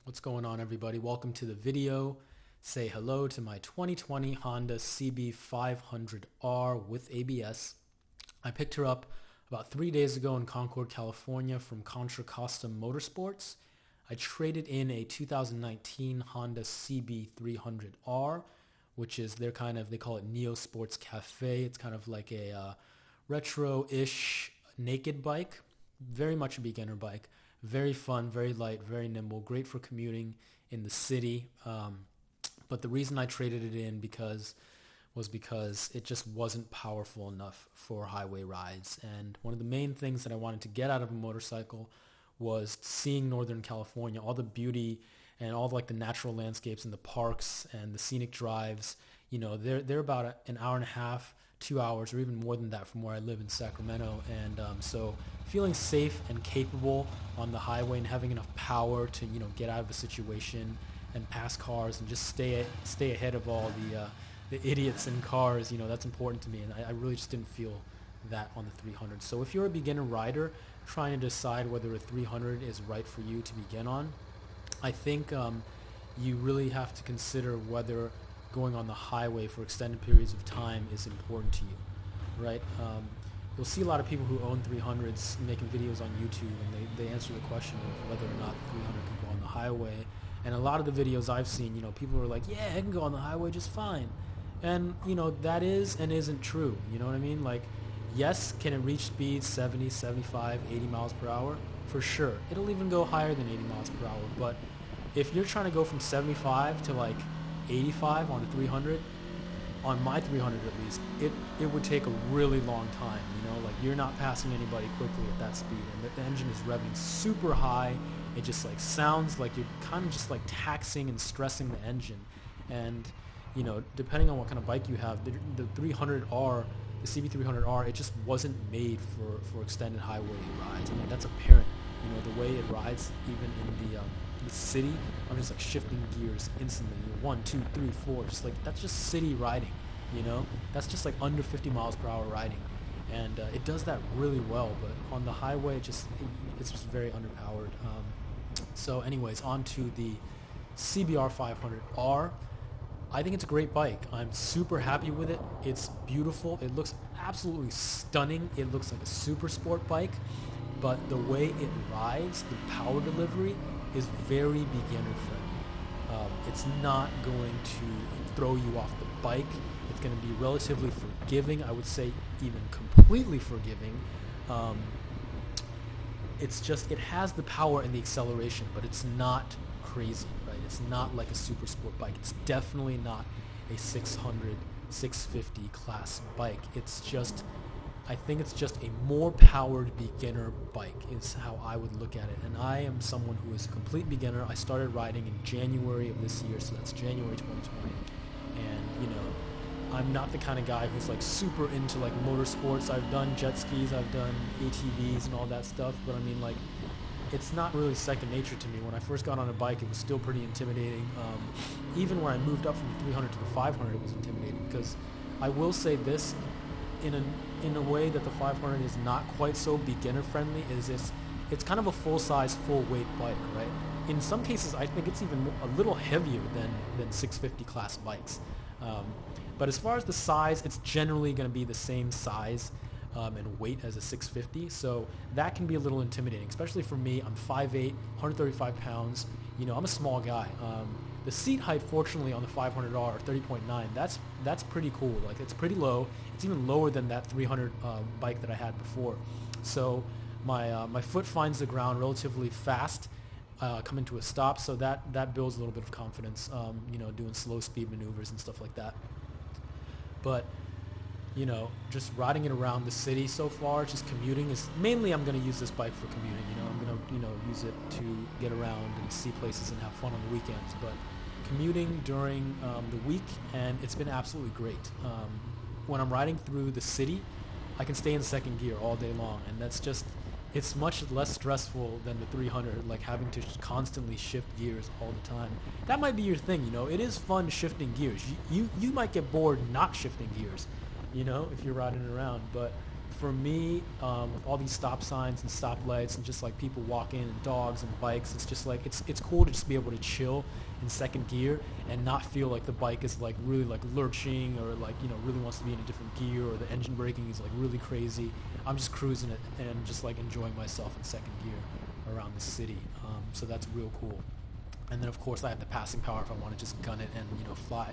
What's going on, everybody? Welcome to the video. Say hello to my 2020 Honda CB500R with ABS. I picked her up about 3 days ago in Concord, California from Contra Costa Motorsports. I traded in a 2019 Honda CB300R, which is they call it Neo Sports Cafe. It's kind of like a retro-ish naked bike, very much a beginner bike. Very fun, very light, very nimble, great for commuting in the city. But the reason I traded it in was because it just wasn't powerful enough for highway rides. And one of the main things that I wanted to get out of a motorcycle was seeing Northern California, all the beauty and all the natural landscapes and the parks and the scenic drives. You know, they're about an hour and a half, 2 hours, or even more than that from where I live in Sacramento. And so feeling safe and capable on the highway and having enough power to, get out of a situation and pass cars and just stay ahead of all the idiots in cars, that's important to me. And I really just didn't feel that on the 300. So if you're a beginner rider trying to decide whether a 300 is right for you to begin on, I think you really have to consider whether going on the highway for extended periods of time is important to you, right? You'll see a lot of people who own 300s making videos on YouTube, and they answer the question of whether or not the 300 can go on the highway. And a lot of the videos I've seen, people are like, yeah, it can go on the highway just fine. And, that is and isn't true. You know what I mean? Like, yes, can it reach speeds 70, 75, 80 miles per hour? For sure. It'll even go higher than 80 miles per hour. But if you're trying to go from 75 to 85 on a 300, on my 300 at least, it would take a really long time, you're not passing anybody quickly at that speed, and the engine is revving super high. It just sounds like you're kind of just taxing and stressing the engine. And depending on what kind of bike you have, the 300R, the CB300R, it just wasn't made for extended highway rides. I mean, that's apparent. The way it rides, even in the city, I'm just shifting gears instantly. 1, 2, 3, 4, that's just city riding. That's just under 50 miles per hour riding, and it does that really well. But on the highway, it's just very underpowered. So, anyways, on to the CBR500R. I think it's a great bike. I'm super happy with it. It's beautiful. It looks absolutely stunning. It looks like a super sport bike, but the way it rides, the power delivery, is very beginner friendly. It's not going to throw you off the bike. It's going to be relatively forgiving. I would say even completely forgiving. It has the power and the acceleration, but it's not crazy, right? It's not like a super sport bike. It's definitely not a 600, 650 class bike. I think it's just a more powered beginner bike is how I would look at it. And I am someone who is a complete beginner. I started riding in January of this year, so that's January 2020. And, I'm not the kind of guy who's super into motorsports. I've done jet skis, I've done ATVs and all that stuff, but I mean it's not really second nature to me. When I first got on a bike, it was still pretty intimidating. Even when I moved up from the 300 to the 500, it was intimidating, because I will say this, in a way that the 500 is not quite so beginner friendly, is it's kind of a full-size, full-weight bike, right? In some cases, I think it's even a little heavier than 650 class bikes. But as far as the size, it's generally going to be the same size and weight as a 650, so that can be a little intimidating, especially for me. I'm 5'8", 135 pounds. I'm a small guy. The seat height, fortunately, on the 500R, 30.9, that's pretty cool. It's pretty low. It's even lower than that 300 bike that I had before. So my foot finds the ground relatively fast coming to a stop, so that builds a little bit of confidence, doing slow speed maneuvers and stuff like that. But just riding it around the city so far, just commuting is mainly. I'm going to use this bike for commuting. I'm going to use it to get around and see places and have fun on the weekends. But commuting during the week, and it's been absolutely great. When I'm riding through the city, I can stay in second gear all day long, and it's much less stressful than the 300, having to constantly shift gears all the time. That might be your thing, it is fun shifting gears. You might get bored not shifting gears, if you're riding around. But for me, with all these stop signs and stoplights and just like people walking and dogs and bikes, it's just like it's cool to just be able to chill in second gear and not feel like the bike is like really like lurching or like, you know, really wants to be in a different gear, or the engine braking is like really crazy. I'm just cruising it and just like enjoying myself in second gear around the city. So that's real cool. And then of course I have the passing power if I want to just gun it and, you know, fly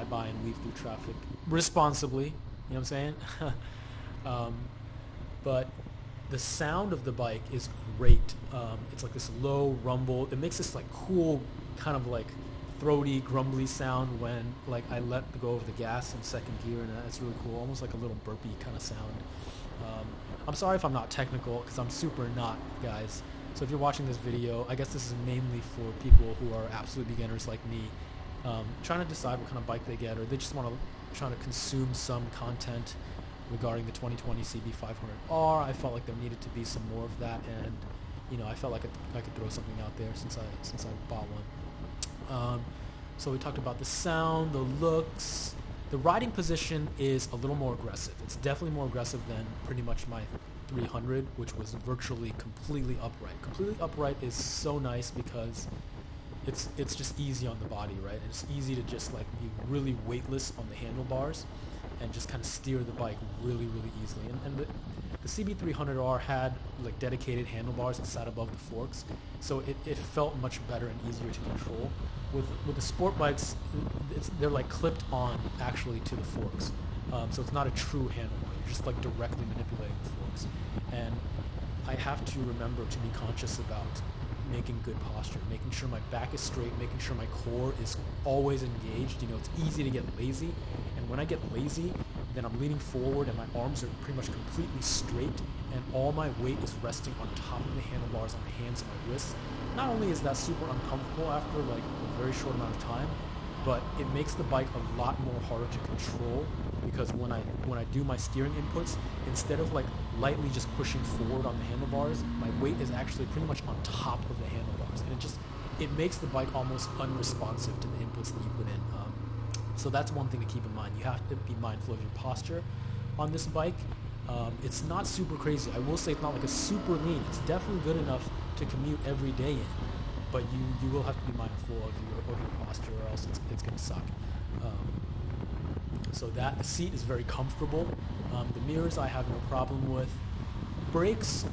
by and weave through traffic responsibly. You know what I'm saying? But the sound of the bike is great. It's like this low rumble. It makes this like cool kind of like throaty, grumbly sound when like I let go of the gas in second gear, and that's really cool. Almost like a little burpy kind of sound. I'm sorry if I'm not technical, because I'm super not, guys. So if you're watching this video, I guess this is mainly for people who are absolute beginners like me, trying to decide what kind of bike they get, or they just want to try to consume some content regarding the 2020 CB500R. I felt like there needed to be some more of that, and you know, I felt like I could throw something out there since I bought one. So we talked about the sound, the looks. The riding position is a little more aggressive. It's definitely more aggressive than pretty much my 300, which was virtually completely upright. Completely upright is so nice because it's just easy on the body, right? And it's easy to just like be really weightless on the handlebars and just kind of steer the bike really, really easily. And the CB300R had like dedicated handlebars that sat above the forks, so it felt much better and easier to control. With the sport bikes, they're like clipped on actually to the forks, so it's not a true handlebar. You're just like directly manipulating the forks. And I have to remember to be conscious about making good posture, making sure my back is straight, making sure my core is always engaged. You know, it's easy to get lazy, and when I get lazy, then I'm leaning forward and my arms are pretty much completely straight, and all my weight is resting on top of the handlebars, on my hands and my wrists. Not only is that super uncomfortable after like a very short amount of time, but it makes the bike a lot more harder to control, because when I do my steering inputs, instead of like lightly just pushing forward on the handlebars, my weight is actually pretty much on top of the handlebars, and it makes the bike almost unresponsive to the inputs that you put in. So that's one thing to keep in mind. You have to be mindful of your posture on this bike. It's not super crazy. I will say it's not like a super lean. It's definitely good enough to commute every day in, but you will have to be mindful of your posture, or else it's going to suck. So the seat is very comfortable. The mirrors I have no problem with. Brakes,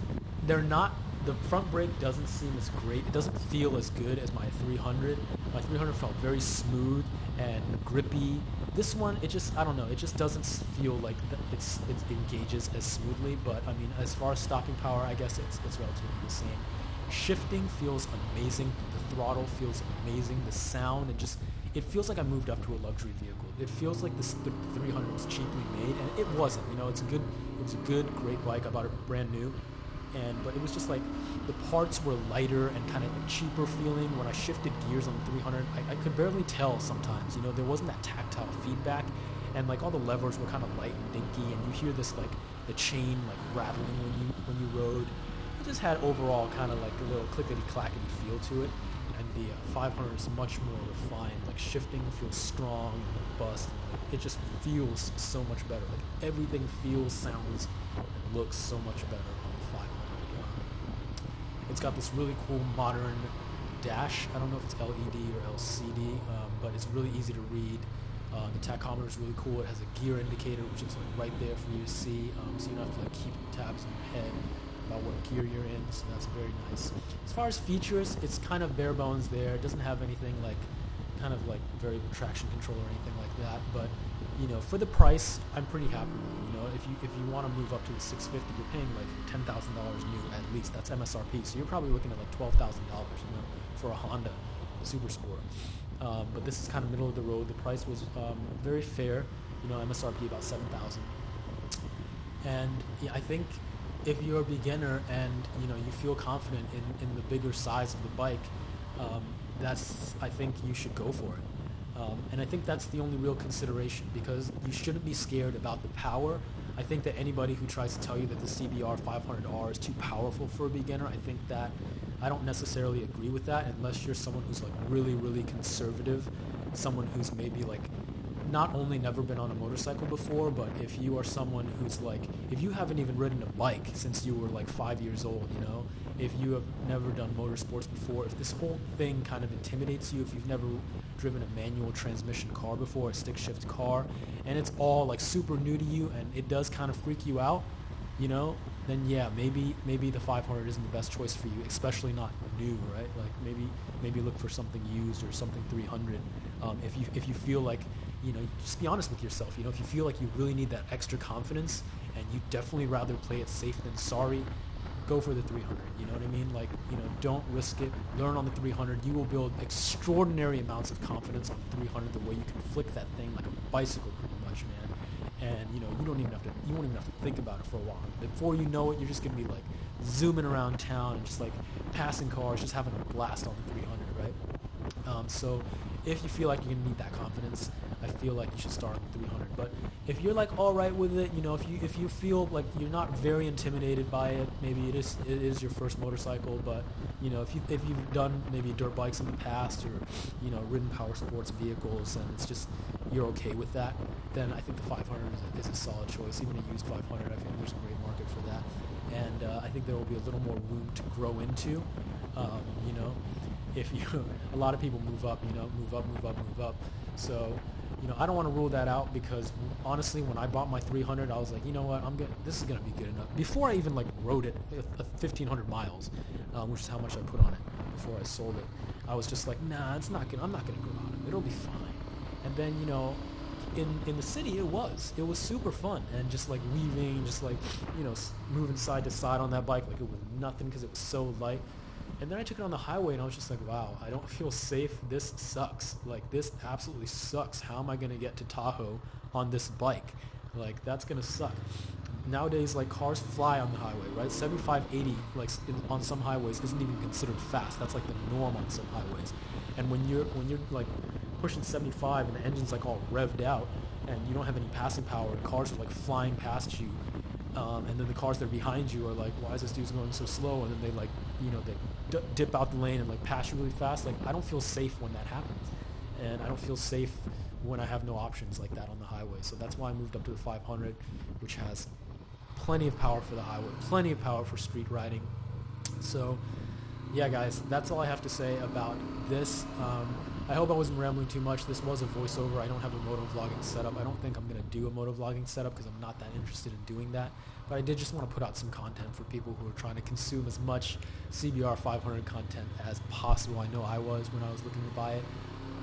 they're not. The front brake doesn't seem as great. It doesn't feel as good as my 300. My 300 felt very smooth and grippy. This one, I don't know, it just doesn't feel like it engages as smoothly. But I mean, as far as stopping power, I guess it's relatively the same. Shifting feels amazing. The throttle feels amazing. The sound, it feels like I moved up to a luxury vehicle. It feels like the 300 was cheaply made, and it wasn't. You know, it's a good, great bike. I bought it brand new. But it was just like the parts were lighter and kind of like cheaper feeling. When I shifted gears on the 300, I could barely tell sometimes. You know, there wasn't that tactile feedback, and like all the levers were kind of light and dinky, and you hear this like the chain like rattling when you rode. It just had overall kind of like a little clickety clackety feel to it. And the 500 is much more refined. Like shifting feels strong and robust. It just feels so much better. Like everything feels, sounds, and looks so much better. It's got this really cool modern dash. I don't know if it's LED or LCD, but it's really easy to read. The tachometer is really cool. It has a gear indicator, which is like right there for you to see, so you don't have to like keep tabs in your head about what gear you're in. So that's very nice. As far as features, it's kind of bare bones there. It doesn't have anything like kind of like variable traction control or anything like that. But you know, for the price, I'm pretty happy with it. You know, if you want to move up to the 650, you're paying like $10,000 new at least. That's MSRP. So you're probably looking at like $12,000, you know, for a Honda Super Sport. But this is kind of middle of the road. The price was very fair. You know, MSRP about $7,000. And yeah, I think if you're a beginner and you know you feel confident in the bigger size of the bike, I think you should go for it. And I think that's the only real consideration, because you shouldn't be scared about the power. I think that anybody who tries to tell you that the CBR500R is too powerful for a beginner, I don't necessarily agree with that, unless you're someone who's like really, really conservative, someone who's maybe like not only never been on a motorcycle before, but if you are someone who's like, if you haven't even ridden a bike since you were like 5 years old, you know, if you have never done motorsports before, if this whole thing kind of intimidates you, if you've never driven a manual transmission car before, a stick shift car, and it's all like super new to you and it does kind of freak you out, you know, then yeah, maybe the 500 isn't the best choice for you, especially not new, right? Like maybe look for something used or something 300. If you feel like, you know, just be honest with yourself. You know, if you feel like you really need that extra confidence and you definitely rather play it safe than sorry, go for the 300. You know what I mean? Like, you know, don't risk it. Learn on the 300. You will build extraordinary amounts of confidence on the 300 the way you can flick that thing like a bicycle pretty much, man. And you know, you won't even have to think about it for a while. Before you know it, you're just gonna be like zooming around town and just like passing cars, just having a blast on the 300, right? So if you feel like you're gonna need that confidence, I feel like you should start on the 300. But if you're like all right with it, you know, if you feel like you're not very intimidated by it, maybe it is your first motorcycle. But you know, if you've done maybe dirt bikes in the past or you know ridden power sports vehicles and it's just you're okay with that, then I think the 500 is a solid choice. Even a used 500, I think there's a great market for that, and I think there will be a little more room to grow into. You know, if you a lot of people move up, you know, move up. So, you know, I don't want to rule that out because honestly, when I bought my 300, I was like, you know what, this is gonna be good enough. Before I even like rode it 1,500 miles, which is how much I put on it before I sold it. I was just like, nah, I'm not gonna go out of it. It'll be fine. And then, you know, in the city, it was super fun and just like weaving, just like, you know, moving side to side on that bike like it was nothing because it was so light. And then I took it on the highway and I was just like, wow, I don't feel safe. This sucks. Like, this absolutely sucks. How am I going to get to Tahoe on this bike? Like, that's going to suck. Nowadays, like, cars fly on the highway, right? 75, 80, like, on some highways isn't even considered fast. That's like the norm on some highways. And when you're like pushing 75 and the engine's like all revved out and you don't have any passing power, the cars are like flying past you. And then the cars that are behind you are like, why is this dude going so slow? And then they like, you know, they dip out the lane and like pass you really fast. Like, I don't feel safe when that happens. And I don't feel safe when I have no options like that on the highway. So that's why I moved up to the 500, which has plenty of power for the highway, plenty of power for street riding. So yeah, guys, that's all I have to say about this. I hope I wasn't rambling too much. This was a voiceover. I don't have a motovlogging setup. I don't think I'm going to do a motovlogging setup because I'm not that interested in doing that. But I did just want to put out some content for people who are trying to consume as much CBR500 content as possible. I know I was when I was looking to buy it.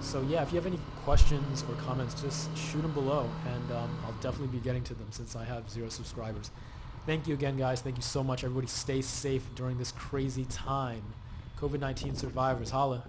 So yeah, if you have any questions or comments, just shoot them below, and I'll definitely be getting to them since I have 0 subscribers. Thank you again, guys. Thank you so much. Everybody stay safe during this crazy time. COVID-19 survivors, holla.